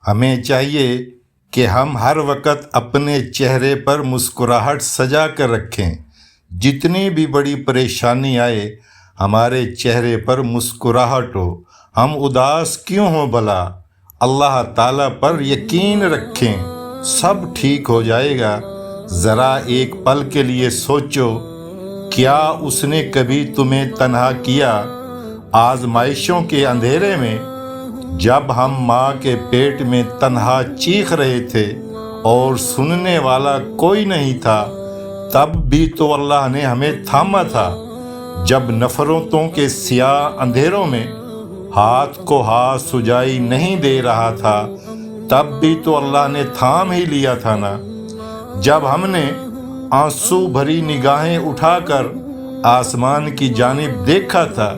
ہمیں چاہیے کہ ہم ہر وقت اپنے چہرے پر مسکراہٹ سجا کر رکھیں۔ جتنی بھی بڑی پریشانی آئے ہمارے چہرے پر مسکراہٹ ہو، ہم اداس کیوں ہوں بھلا، اللہ تعالیٰ پر یقین رکھیں، سب ٹھیک ہو جائے گا۔ ذرا ایک پل کے لیے سوچو، کیا اس نے کبھی تمہیں تنہا کیا آزمائشوں کے اندھیرے میں؟ جب ہم ماں کے پیٹ میں تنہا چیخ رہے تھے اور سننے والا کوئی نہیں تھا، تب بھی تو اللہ نے ہمیں تھاما تھا۔ جب نفرتوں کے سیاہ اندھیروں میں ہاتھ کو ہاتھ سجائی نہیں دے رہا تھا، تب بھی تو اللہ نے تھام ہی لیا تھا نا۔ جب ہم نے آنسو بھری نگاہیں اٹھا کر آسمان کی جانب دیکھا تھا،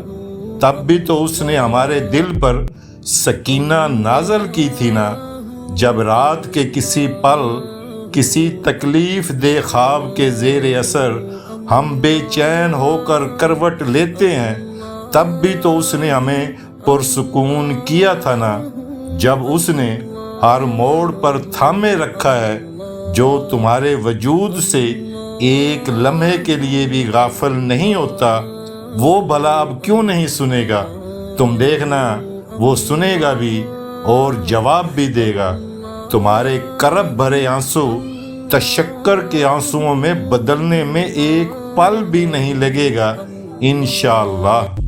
تب بھی تو اس نے ہمارے دل پر سکینہ نازل کی تھی نا۔ جب رات کے کسی پل کسی تکلیف دہ خواب کے زیر اثر ہم بے چین ہو کر کروٹ لیتے ہیں، تب بھی تو اس نے ہمیں پرسکون کیا تھا نا۔ جب اس نے ہر موڑ پر تھامے رکھا ہے، جو تمہارے وجود سے ایک لمحے کے لیے بھی غافل نہیں ہوتا، وہ بھلا اب کیوں نہیں سنے گا؟ تم دیکھنا، وہ سنے گا بھی اور جواب بھی دے گا۔ تمہارے کرب بھرے آنسو تشکر کے آنسوؤں میں بدلنے میں ایک پل بھی نہیں لگے گا، انشاءاللہ۔